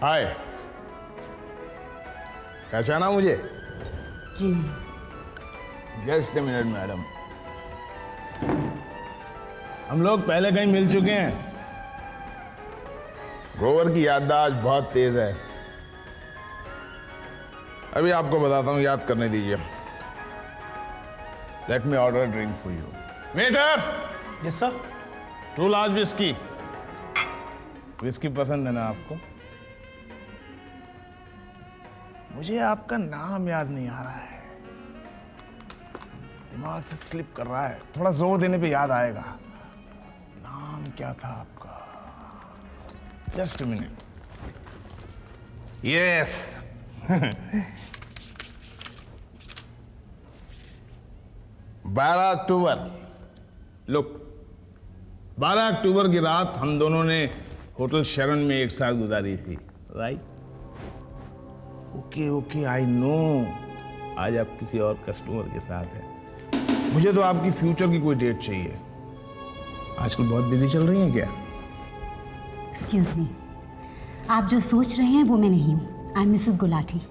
हाय, पहचाना मुझे? जी नहीं। जस्ट ए मिनट मैडम, हम लोग पहले कहीं मिल चुके हैं। ग्रोवर की याददाश्त बहुत तेज है। अभी आपको बताता हूं, याद करने दीजिए। Let me order drink for you. Waiter! Yes sir. 2 large whisky. Whisky पसंद है ना आपको? मुझे आपका नाम याद नहीं आ रहा है, दिमाग से स्लिप कर रहा है। थोड़ा जोर देने पे याद आएगा। नाम क्या था आपका? Just minute. यस 12 अक्टूबर। लुक, 12 अक्टूबर की रात हम दोनों ने होटल शरण में एक साथ गुजारी थी, right? Okay okay, I know आज आप किसी और कस्टमर के साथ हैं। मुझे तो आपकी फ्यूचर की कोई डेट चाहिए। आजकल बहुत बिजी चल रही हैं क्या? एक्सक्यूज मी, आप जो सोच रहे हैं वो मैं नहीं हूँ। I am Mrs Gulati.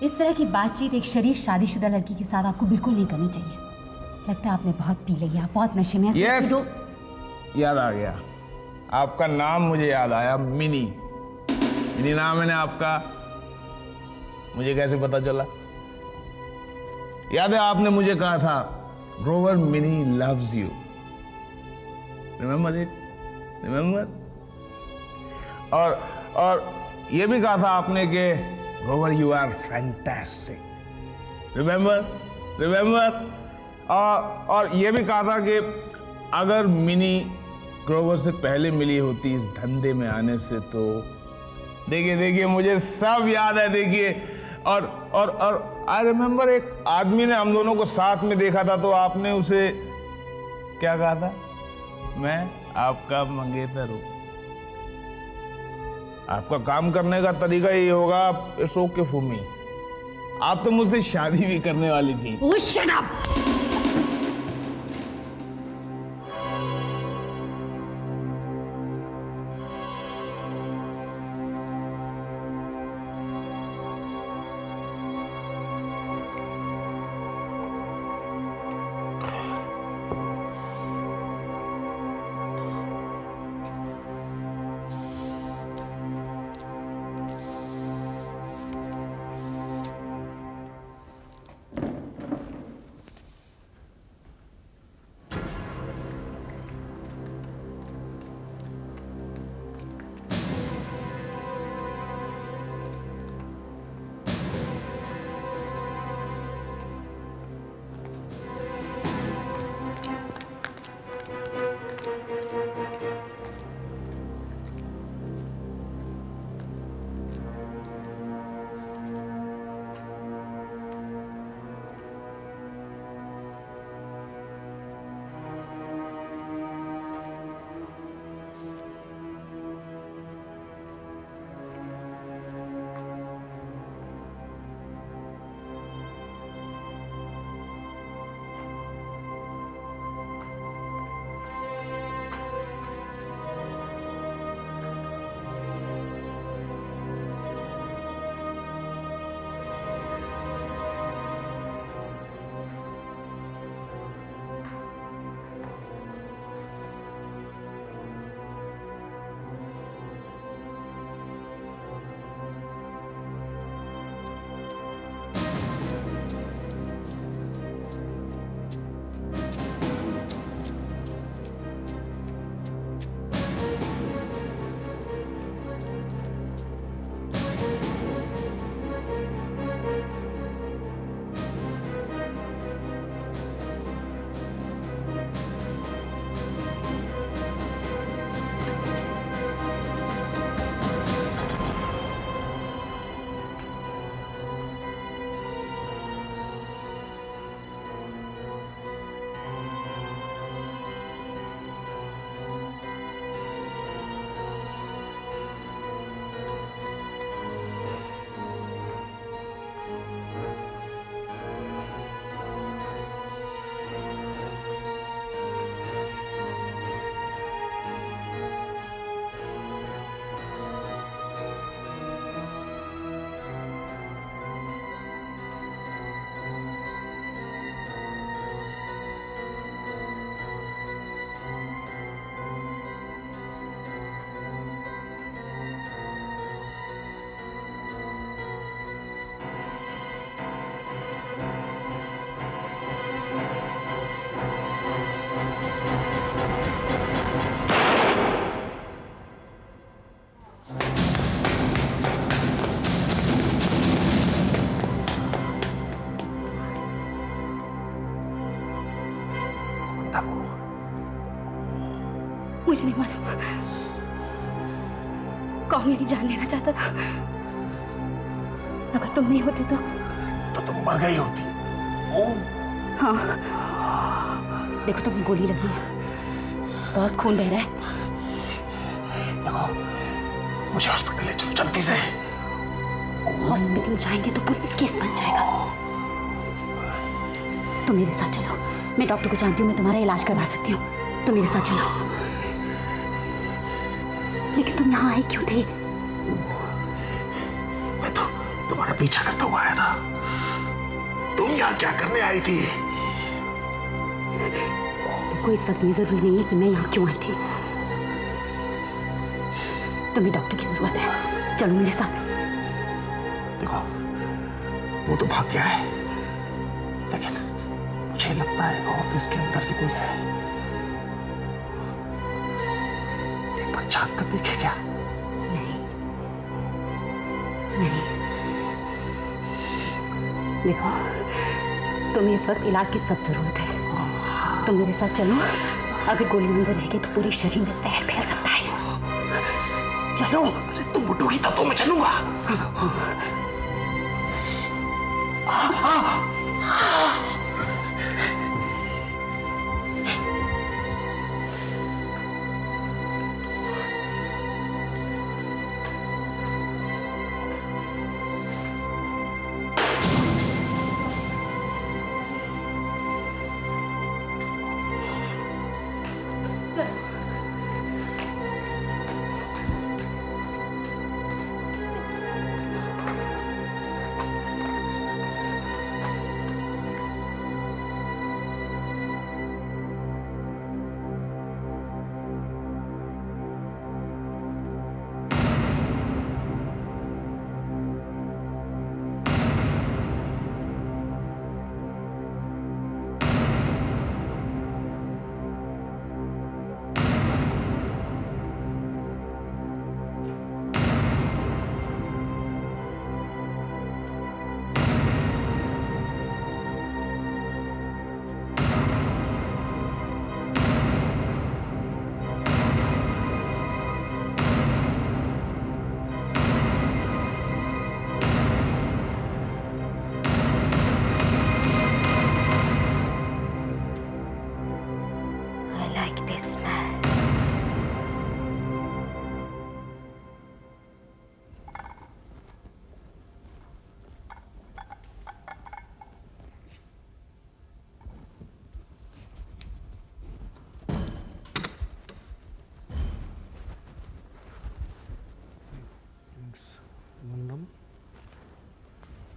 इस तरह की बातचीत एक शरीफ शादीशुदा लड़की के साथ आपको बिल्कुल नहीं करनी चाहिए। लगता है आपने बहुत पी लिया, आप बहुत नशे में हैं। Yes, याद आ गया। आपका नाम मुझे याद आया, मिनी। मिनी नाम है ना आपका? मुझे कैसे पता चला? याद है आपने मुझे कहा था, Grover, Mini loves you. Remember it? Remember? और ये भी कहा था आपने कि Grover you are fantastic. Remember? Remember? और ये भी कहा था कि अगर मिनी ग्रोवर से पहले मिली होती इस धंधे में आने से तो। देखिए देखिए, मुझे सब याद है। देखिए, और आई रिमेंबर एक आदमी ने हम दोनों को साथ में देखा था, तो आपने उसे क्या कहा था? मैं आपका मंगेतर हूं। आपका काम करने का तरीका यही होगा, इट्स ओके फॉर मी। आप तो मुझसे शादी भी करने वाली थी। ओह शट अप! मुझे नहीं मालूम कौन मेरी जान लेना चाहता था। अगर तुम नहीं होते तो तुम मर गई होती। हाँ, देखो तुम्हें गोली लगी है, बहुत खून बह रहा है। देखो, मुझे हॉस्पिटल ले चलो जल्दी से। हॉस्पिटल जाएंगे तो पुलिस केस बन जाएगा। तुम मेरे साथ चलो, मैं डॉक्टर को जानती हूँ, मैं तुम्हारा इलाज करवा सकती हूँ। तुम मेरे साथ चलो। लेकिन तुम यहाँ आए क्यों थे? मैं तो तुम्हारा पीछा करता हुआ आया था। तुम यहाँ क्या करने आई थी? देखो, इस वक्त ये जरूरी नहीं है कि मैं यहाँ क्यों आई थी। तुम्हें डॉक्टर की जरूरत है, चलो मेरे साथ। देखो, वो तो भाग गया है, लेकिन मुझे लगता है ऑफिस के अंदर ही कोई है। एक बार झांक कर देखे क्या? नहीं, नहीं। देखो, तुम्हें इस वक्त इलाज की सख्त जरूरत है। तुम मेरे साथ चलो। अगर गोली अंदर रह गई तो पूरे शरीर में जहर फैल सकता है। चलो। अरे तुम उठोगी तब तो मैं चलूंगा।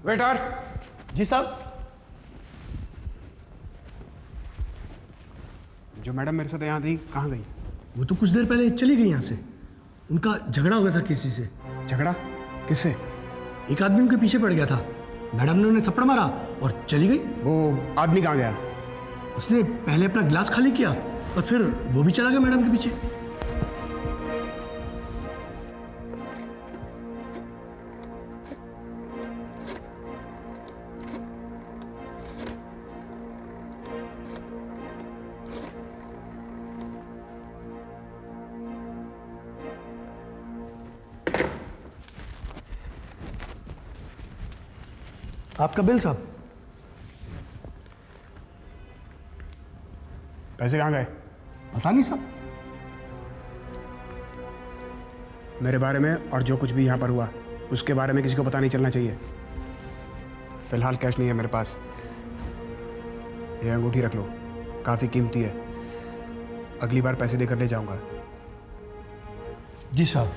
वेटर। जी साहब। जो मैडम मेरे साथ यहाँ थी कहाँ गई? वो तो कुछ देर पहले चली गई यहाँ से। उनका झगड़ा हो गया था किसी से। झगड़ा किससे? एक आदमी उनके पीछे पड़ गया था, मैडम ने उन्हें थप्पड़ मारा और चली गई। वो आदमी कहाँ गया? उसने पहले अपना गिलास खाली किया और फिर वो भी चला गया मैडम के पीछे। आपका बिल साहब। पैसे कहाँ गए? पता नहीं साहब। मेरे बारे में और जो कुछ भी यहाँ पर हुआ उसके बारे में किसी को पता नहीं चलना चाहिए। फिलहाल कैश नहीं है मेरे पास। ये अंगूठी रख लो, काफ़ी कीमती है। अगली बार पैसे देकर ले जाऊंगा। जी साहब।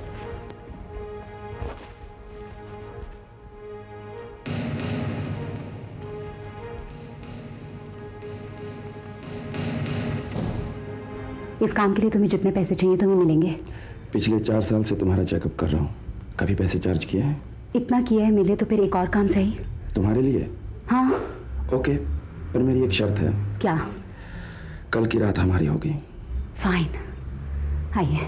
इस काम के लिए तुम्हें जितने पैसे चाहिए तुम्हें मिलेंगे। पिछले 4 साल से तुम्हारा चेकअप कर रहा हूँ, कभी पैसे चार्ज किए हैं? इतना किया है, मिले तो फिर एक और काम सही। तुम्हारे लिए? हाँ। ओके, पर मेरी एक शर्त है। क्या? कल की रात हमारी होगी। फाइन, आइए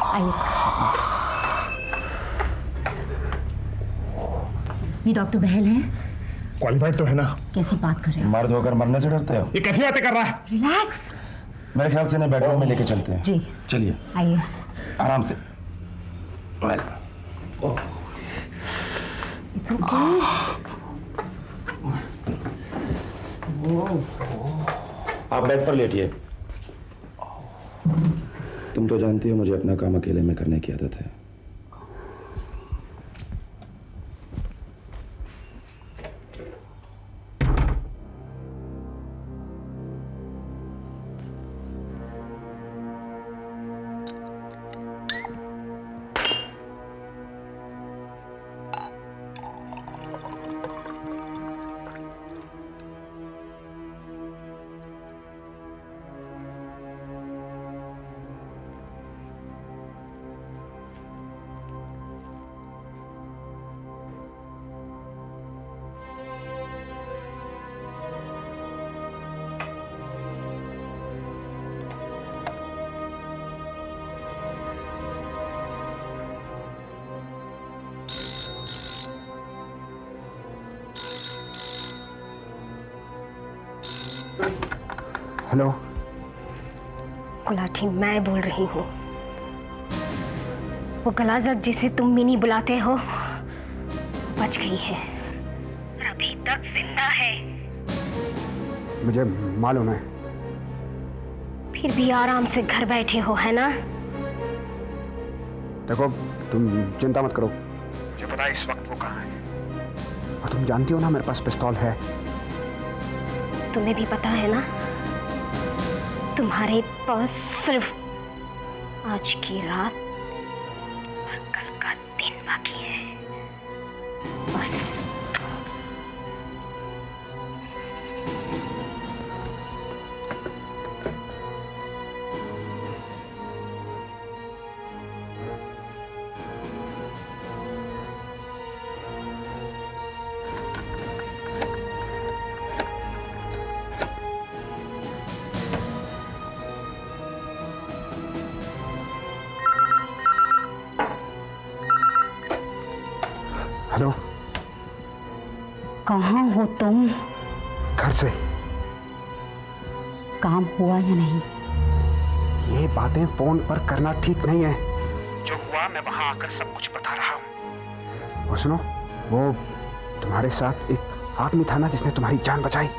आइए। ये डॉक्टर बहल है। क्वालिफाइड तो है ना? कैसी बात कर रहे हो? मर्द होकर मरने से डरते हो? ये कैसी बातें कर रहा है? रिलैक्स। मेरे ख्याल से इन्हें बेडरूम में लेके चलते हैं। जी चलिए आइए। आराम से। It's okay. आप बेड पर लेटिए। तुम तो जानती हो मुझे अपना काम अकेले में करने की आदत है। हेलो गुलाटी, मैं बोल रही हूँ। वो गलाजत जिसे तुम मिनी बुलाते हो बच गई है और अभी तक जिंदा है। मुझे मालूम है। फिर भी आराम से घर बैठे हो, है ना? देखो, तुम चिंता मत करो, मुझे पता है इस वक्त वो कहाँ है। और तुम जानती हो ना मेरे पास पिस्तौल है। तुम्हें भी पता है ना, तुम्हारे पास सिर्फ आज की रात और कल का दिन बाकी है, बस। हेलो, कहाँ हो तुम? घर से। काम हुआ या नहीं? ये बातें फोन पर करना ठीक नहीं है। जो हुआ मैं वहां आकर सब कुछ बता रहा हूँ। और सुनो, वो तुम्हारे साथ एक आदमी था ना जिसने तुम्हारी जान बचाई।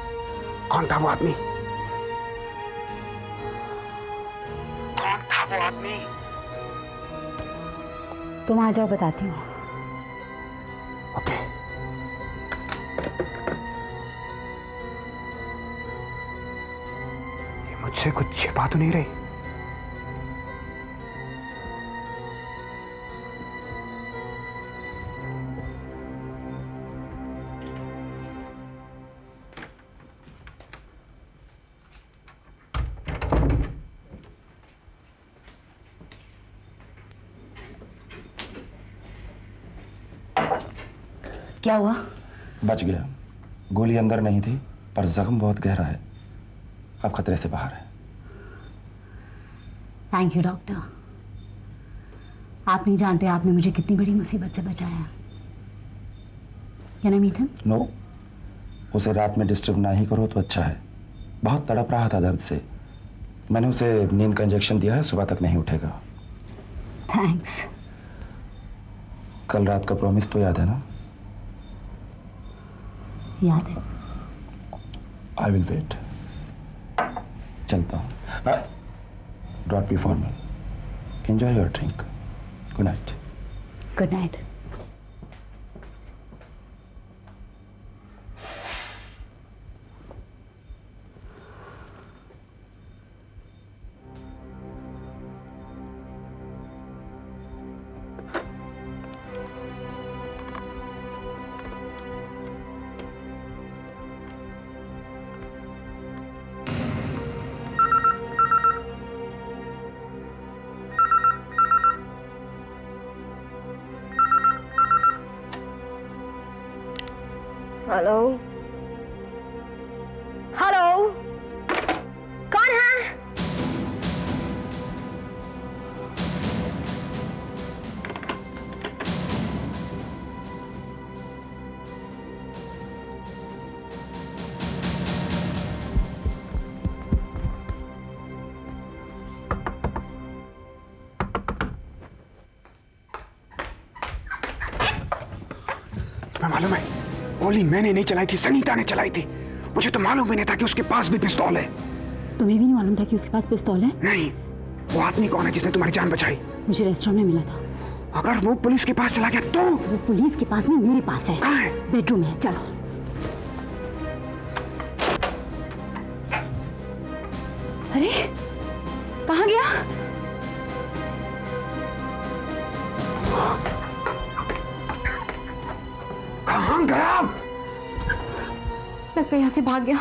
कौन था वो आदमी? कौन था वो आदमी? तुम आ जाओ, बताती हूँ। ओके। ये मुझसे कुछ छिपा तो नहीं रही? क्या हुआ? बच गया। गोली अंदर नहीं थी, पर जख्म बहुत गहरा है। अब खतरे से बाहर है। Thank you doctor. आप नहीं जानते आपने मुझे कितनी बड़ी मुसीबत से बचाया। Can I meet him? No, उसे रात में डिस्टर्ब ना ही करो तो अच्छा है। बहुत तड़प रहा था दर्द से। मैंने उसे नींद का इंजेक्शन दिया है, सुबह तक नहीं उठेगा। थैंक्स। कल रात का प्रॉमिस तो याद है ना? याद है। I will wait. चलता हूँ। डॉट be formal. Enjoy your drink. Good night. Good night. Hello, hello, कौन है? तुम्हें मालूम है, गोली मैंने नहीं चलाई थी, सनीता ने चलाई थी। मुझे तो मालूम भी नहीं था कि उसके पास भी पिस्तौल है। तुम्हें भी नहीं मालूम था कि उसके पास पिस्तौल है? नहीं। वो आदमी कौन है जिसने तुम्हारी जान बचाई? मुझे रेस्टोरेंट में मिला था। अगर वो पुलिस के पास चला गया तो? वो पुलिस के पास नहीं, मेरे पास है। कहाँ है? बेडरूम में है, चलो। अरे कहाँ गया? कहाँ गया? लगता है यहाँ से भाग गया।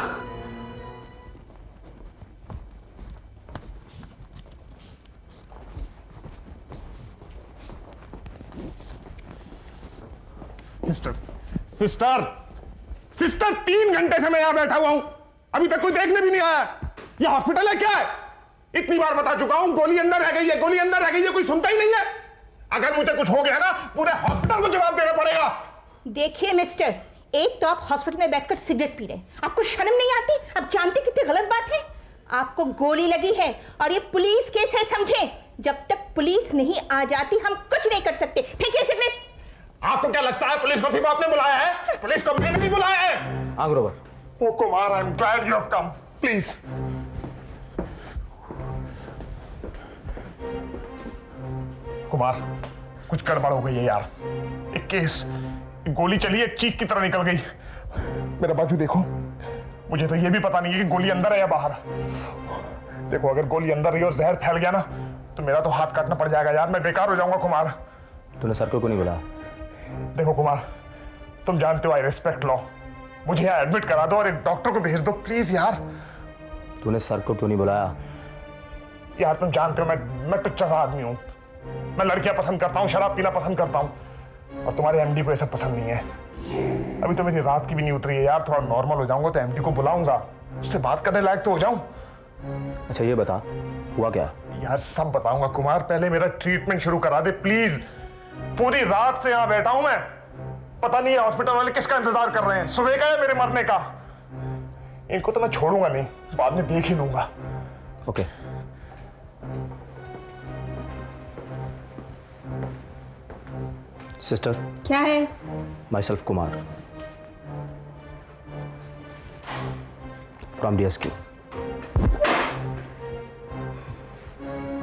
सिस्टर, सिस्टर, सिस्टर, 3 घंटे से मैं यहां बैठा हुआ हूं, अभी तक कोई देखने भी नहीं आया। ये हॉस्पिटल है क्या है? इतनी बार बता चुका हूं, गोली अंदर रह गई है, गोली अंदर रह गई है, कोई सुनता ही नहीं है। अगर मुझे कुछ हो गया ना, पूरे हॉस्पिटल को जवाब देना पड़ेगा। देखिए मिस्टर, एक तो आप हॉस्पिटल में बैठकर सिगरेट पी रहे हैं, आपको शर्म नहीं आती? आप जानते कितनी गलत बात है? आपको गोली लगी है और ये पुलिस केस है, समझे? जब तक पुलिस नहीं आ जाती हम कुछ नहीं कर सकते। फेंकिए सिगरेट। आपको क्या लगता है पुलिस को सिर्फ आपने बुलाया है? पुलिस को मैंने भी बुलाया है। हाँ Grover. Oh Kumar, I am glad you have come, please. Kumar, कुछ गड़बड़ हो गई है यार। एक केस, एक गोली चली है, चीख की तरह निकल गई। मेरा बाजू देखो, मुझे तो ये भी पता नहीं है कि गोली अंदर है या बाहर। देखो, अगर गोली अंदर रही और जहर फैल गया ना, तो मेरा तो हाथ काटना पड़ जाएगा यार, मैं बेकार हो जाऊंगा। कुमार, तूने सर को क्यों नहीं बुलाया? देखो कुमार, तुम जानते हो आई रिस्पेक्ट लॉ। मुझे यहाँ एडमिट करा दो और एक डॉक्टर को भेज दो प्लीज यार। तूने सर को क्यों नहीं बुलाया? यार तुम जानते हो मैं टुच्चा सा आदमी हूँ। मैं लड़कियां पसंद करता हूँ, शराब पीना पसंद करता हूँ, और तुम्हारे एमडी को ये सब पसंद नहीं है। अभी तो मेरी रात की भी नहीं उतरी है यार, थोड़ा नॉर्मल हो जाऊंगा तो एमडी को बुलाऊंगा, उससे बात करने लायक तो हो जाऊं। अच्छा ये बता, हुआ क्या? यार सब बताऊंगा कुमार, पहले मेरा ट्रीटमेंट शुरू करा दे प्लीज। पूरी रात से यहाँ बैठा हूं मैं, पता नहीं है हॉस्पिटल वाले किसका इंतजार कर रहे हैं, सुबह का या मेरे मरने का। इनको तो मैं छोड़ूंगा नहीं, बाद में देख ही लूंगा। ओके। सिस्टर, क्या है? My self Kumar from DSQ।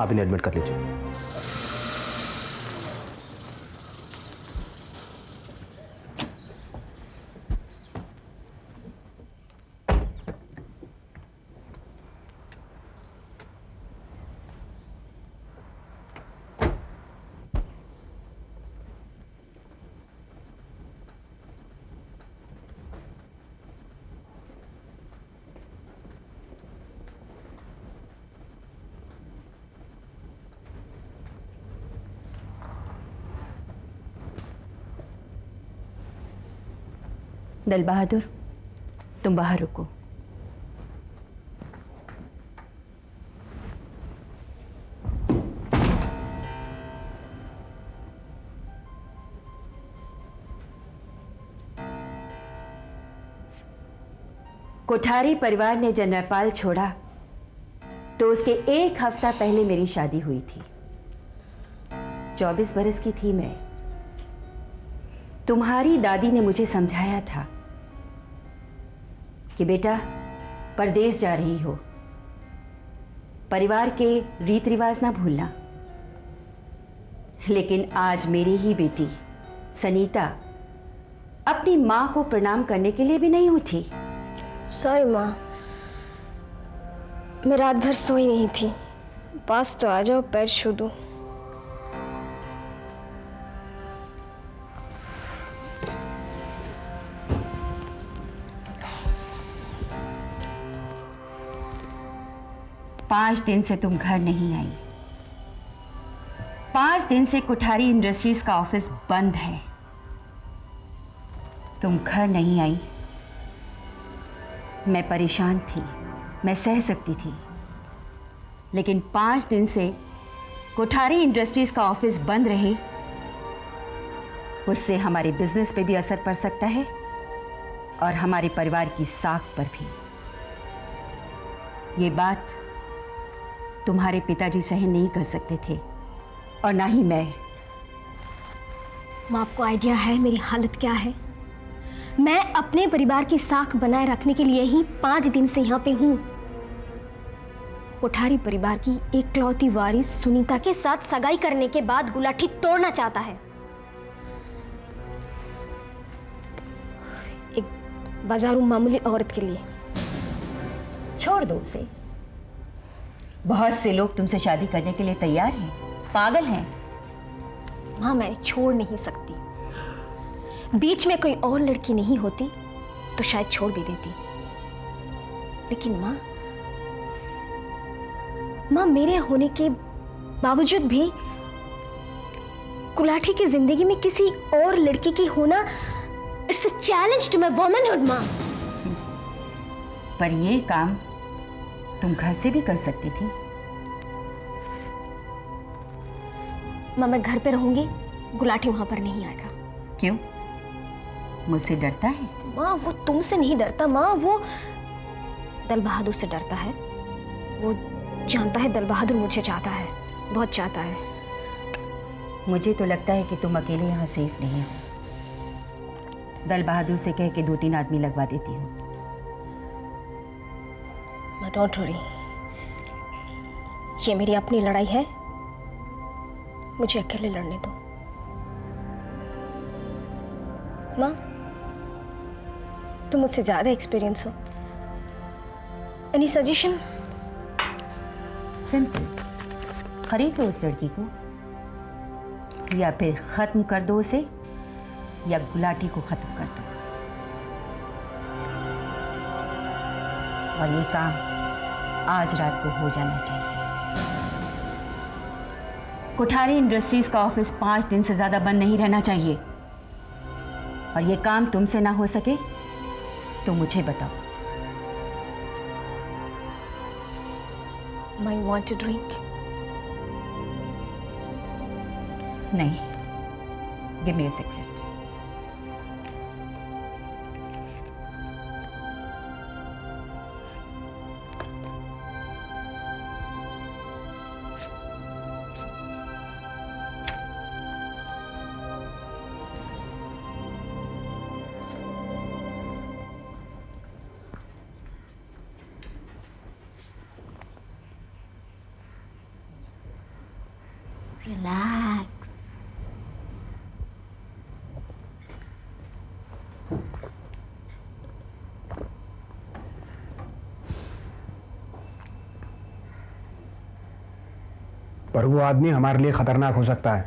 आप इन्हें एडमिट कर लीजिए। दल बहादुर, तुम बाहर रुको। कोठारी परिवार ने जब नेपाल छोड़ा तो उसके 1 हफ्ता पहले मेरी शादी हुई थी। 24 बरस की थी मैं। तुम्हारी दादी ने मुझे समझाया था कि बेटा परदेश जा रही हो, परिवार के रीत रिवाज ना भूलना। लेकिन आज मेरी ही बेटी सनीता अपनी मां को प्रणाम करने के लिए भी नहीं उठी। सॉरी माँ, मैं रात भर सोई नहीं थी। पास तो आ जाओ, पैर छू दूं। पांच दिन से तुम घर नहीं आई। 5 दिन से कोठारी इंडस्ट्रीज का ऑफिस बंद है। तुम घर नहीं आई। मैं परेशान थी, मैं सह सकती थी, लेकिन 5 दिन से कोठारी इंडस्ट्रीज का ऑफिस बंद रहे, उससे हमारे बिजनेस पे भी असर पड़ सकता है और हमारे परिवार की साख पर भी। ये बात तुम्हारे पिताजी सहन नहीं कर सकते थे और ना ही मैं। माँ, आपको आइडिया है मेरी हालत क्या है? मैं अपने परिवार की साख बनाए रखने के लिए ही 5 दिन से यहाँ पे हूँ। कोठारी परिवार की एकलौती वारिस सुनीता के साथ सगाई करने के बाद गुलाठी तोड़ना चाहता है। एक बाजारू मामूली औरत के लिए। छोड़ दो उसे। बहुत से लोग तुमसे शादी करने के लिए तैयार हैं, पागल हैं। माँ, मैं छोड़ नहीं सकती। बीच में कोई और लड़की नहीं होती तो शायद छोड़ भी देती, लेकिन माँ मेरे होने के बावजूद भी गुलाठी की जिंदगी में किसी और लड़की की होना it's a challenge to my womanhood. माँ, पर ये काम तुम घर से भी कर सकती थी। माँ, मैं घर पे रहूंगी, गुलाठी वहां पर नहीं आएगा। क्यों? मुझसे डरता है? माँ, वो तुमसे नहीं डरता माँ, वो दल बहादुर से डरता है। वो जानता है दल बहादुर मुझे चाहता है, बहुत चाहता है। मुझे तो लगता है कि तुम अकेले यहाँ सेफ नहीं हो। दल बहादुर से कह के 2-3 आदमी लगवा देती हूँ। डोंट वरी, ये मेरी अपनी लड़ाई है, मुझे अकेले लड़ने दो। माँ, तुम मुझसे ज्यादा एक्सपीरियंस हो। Any suggestion? सिंपल, खरीद लो उस लड़की को, या फिर खत्म कर दो उसे, या गुलाटी को खत्म कर दो। और ये काम आज रात को हो जाना चाहिए। कोठारी इंडस्ट्रीज का ऑफिस 5 दिन से ज्यादा बंद नहीं रहना चाहिए। और ये काम तुमसे ना हो सके तो मुझे बताओ। I want to drink. नहीं, give me a cigarette. Relax. पर वो आदमी हमारे लिए खतरनाक हो सकता है।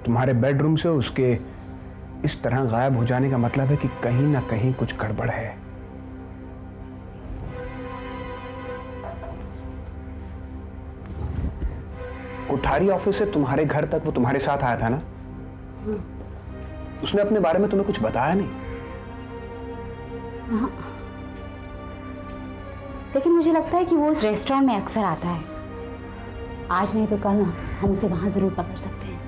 तुम्हारे बेडरूम से उसके इस तरह गायब हो जाने का मतलब है कि कहीं ना कहीं कुछ गड़बड़ है। कोठारी ऑफिस से तुम्हारे घर तक वो तुम्हारे साथ आया था ना? उसने अपने बारे में तुम्हें कुछ बताया नहीं? हाँ, लेकिन मुझे लगता है कि वो उस रेस्टोरेंट में अक्सर आता है। आज नहीं तो कल ना हम उसे वहां जरूर पकड़ सकते हैं।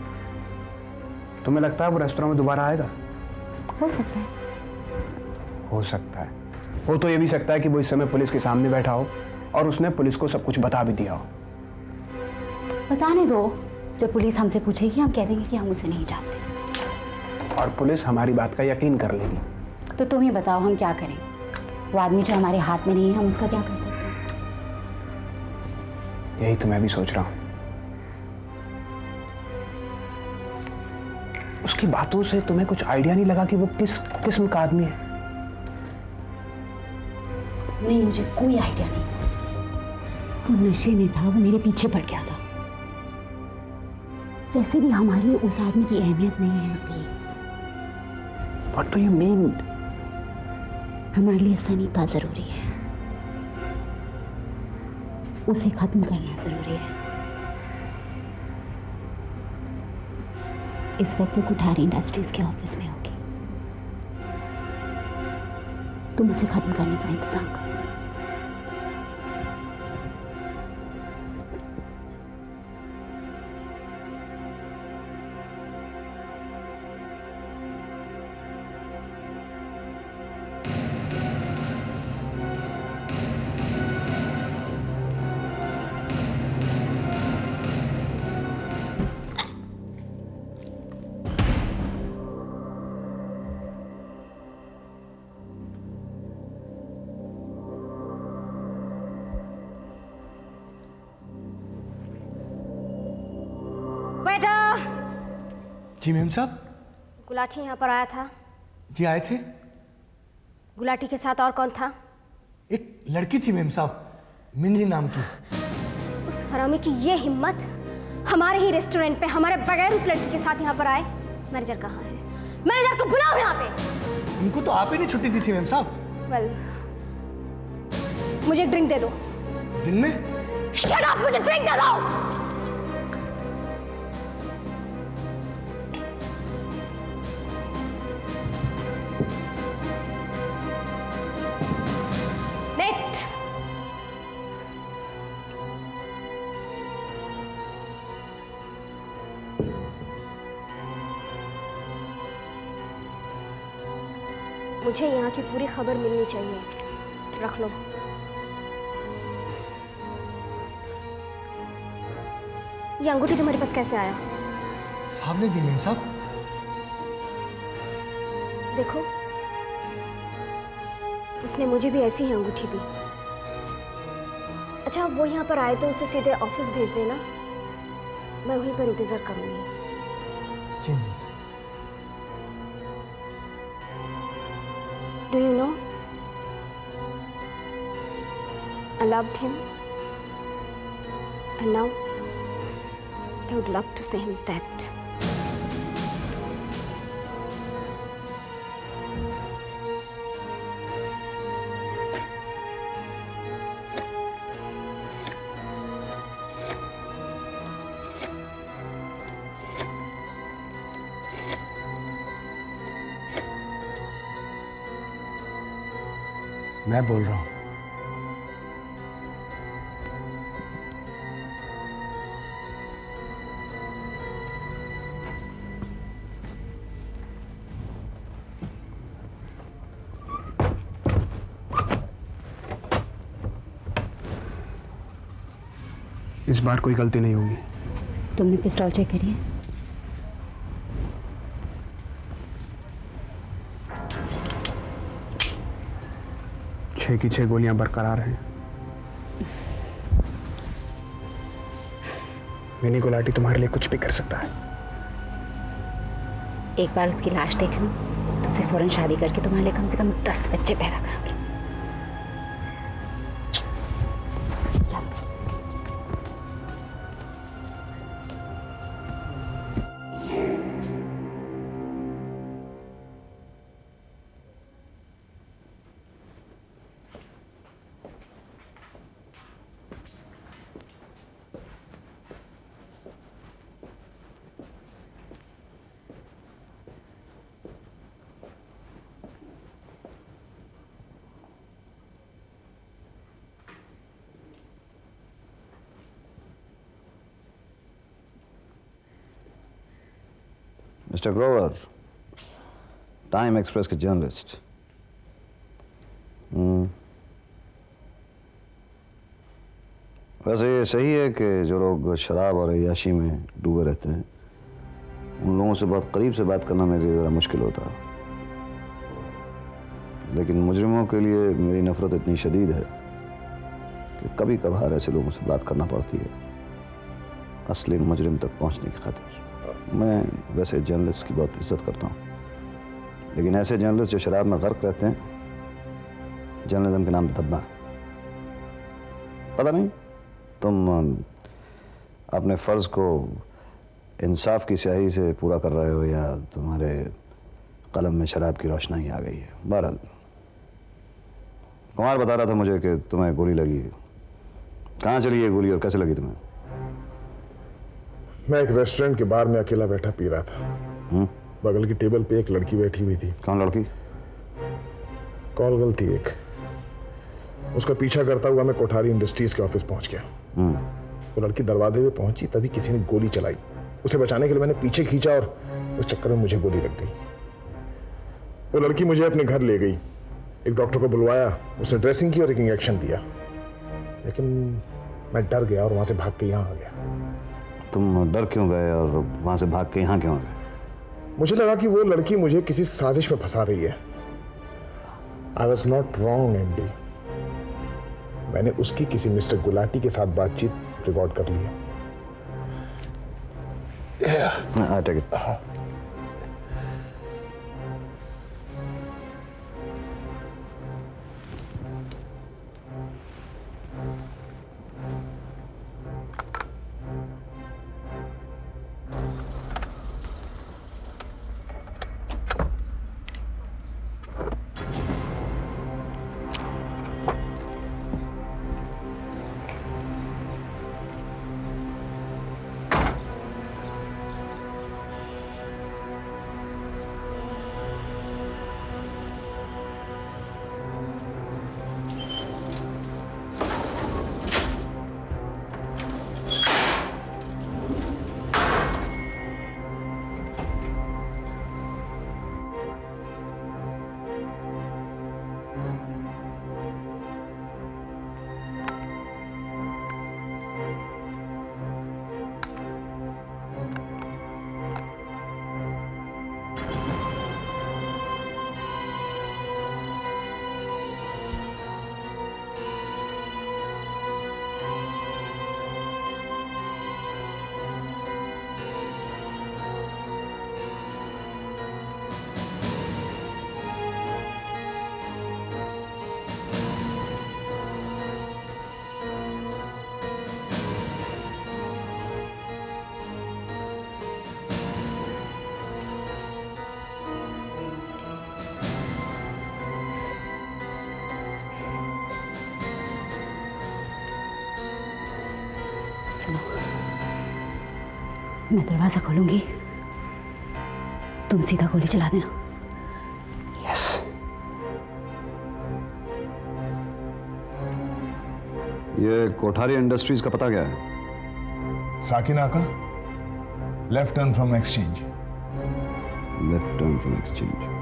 तुम्हें लगता है वो रेस्टोरेंट में दोबारा आएगा? हो सकता है। हो सकता है। हो तो ये भी सकता है कि वो इस समय पुलिस के सामने बैठा हो और उसने पुलिस को सब कुछ बता भी दिया हो। बताने दो, जब पुलिस हमसे पूछेगी हम कह देंगे कि हम उसे नहीं जानते। और पुलिस हमारी बात का यकीन कर लेगी। तो तुम ही बताओ हम क्या करें? वो आदमी जो हमारे हाथ में नहीं है, हम उसका क्या कर सकते हैं? यही तो मैं भी सोच रहा हूं। उसकी बातों से तुम्हें कुछ आइडिया नहीं लगा कि वो किस किस्म का आदमी है? नहीं, मुझे कोई आइडिया नहीं। वो नशे में था, वो मेरे पीछे पड़ गया था। वैसे भी हमारे लिए उस आदमी की अहमियत नहीं है अभी। What do you mean? हमारे लिए सनीता जरूरी है, उसे खत्म करना जरूरी है। इस वक्त वो कोठारी इंडस्ट्रीज के ऑफिस में होगी। तुम उसे खत्म करने का इंतजाम करो। जी मेम साहब। गुलाटी यहाँ पर आया था। जी आए थे। गुलाटी के साथ और कौन था? एक लड़की थी मेम साहब, मिनी नाम की। उस हरामी की ये हिम्मत हमारे ही रेस्टोरेंट पे हमारे बगैर उस लड़की के साथ यहाँ पर आए। मैनेजर कहाँ है? मैनेजर को बुलाओ यहाँ पे। उनको तो आप ही ने छुट्टी दी थी मेम साहब। वेल, मुझे ड्रिंक दे दो। दिन में? शट अप, मुझे ड्रिंक दे दो। नेट। मुझे यहाँ की पूरी खबर मिलनी चाहिए। रख लो। ये अंगूठी तुम्हारे पास कैसे आया? साहब ने दी मेम साहब। देखो, उसने मुझे भी ऐसी ही अंगूठी दी। अच्छा, वो यहाँ पर आए तो उसे सीधे ऑफिस भेज देना, मैं वहीं पर इंतजार करूंगी। जी मेम साहब। Do you know? I loved him, and now I would love to see him dead. मैं बोल रहा हूं। इस बार कोई गलती नहीं होगी। तुमने पिस्टल चेक करी है? छह की छह गोलियां बरकरार हैं। मिनी गुलाटी तुम्हारे लिए कुछ भी कर सकता है। एक बार उसकी लाश देख लूं, तुमसे फौरन शादी करके तुम्हारे लिए कम से कम 10 बच्चे पैदा करूंगी। मिस्टर ग्रोवर, टाइम एक्सप्रेस के जर्नलिस्ट। वैसे ये सही है कि जो लोग शराब और अय्याशी में डूबे रहते हैं उन लोगों से बहुत करीब से बात करना मेरे लिए ज़रा मुश्किल होता है, लेकिन मुजरिमों के लिए मेरी नफ़रत इतनी शदीद है कि कभी कभार ऐसे लोगों से बात करना पड़ती है असली मुजरिम तक पहुंचने की खातिर। मैं वैसे जर्नलिस्ट की बहुत इज्जत करता हूँ, लेकिन ऐसे जर्नलिस्ट जो शराब में गर्क रहते हैं जर्नलिज्म के नाम पे दबना। पता नहीं तुम अपने फ़र्ज़ को इंसाफ की स्याही से पूरा कर रहे हो या तुम्हारे कलम में शराब की रोशनाई आ गई है। बहरहाल कुमार बता रहा था मुझे कि तुम्हें गोली लगी है। कहाँ चली है गोली और कैसे लगी तुम्हें? मैं एक रेस्टोरेंट के बार में अकेला बैठा पी रहा था। बगल की टेबल पे एक लड़की बैठी हुई थी। कौन लड़की? कॉल गर्ल थी एक। उसका पीछा करता हुआ मैं कोठारी इंडस्ट्रीज के ऑफिस पहुंच गया। वो लड़की दरवाजे पे पहुंची तभी किसी ने गोली चलाई। उसे बचाने के लिए मैंने पीछे खींचा और उस चक्कर में मुझे गोली लग गई। वो लड़की मुझे अपने घर ले गई। एक डॉक्टर को बुलवाया, उसने ड्रेसिंग की और एक इंजेक्शन दिया, लेकिन मैं डर गया और वहां से भाग के यहाँ आ गया। तुम डर क्यों गए और वहां से भाग के यहाँ क्यों आ गए? मुझे लगा कि वो लड़की मुझे किसी साजिश में फंसा रही है। I was not wrong MD. मैंने उसकी किसी मिस्टर गुलाटी के साथ बातचीत रिकॉर्ड कर ली है। I take it. मैं दरवाजा खोलूंगी, तुम सीधा गोली चला देना। यस। ये कोठारी इंडस्ट्रीज का पता क्या है? साकिना का left turn from exchange. Left turn from exchange.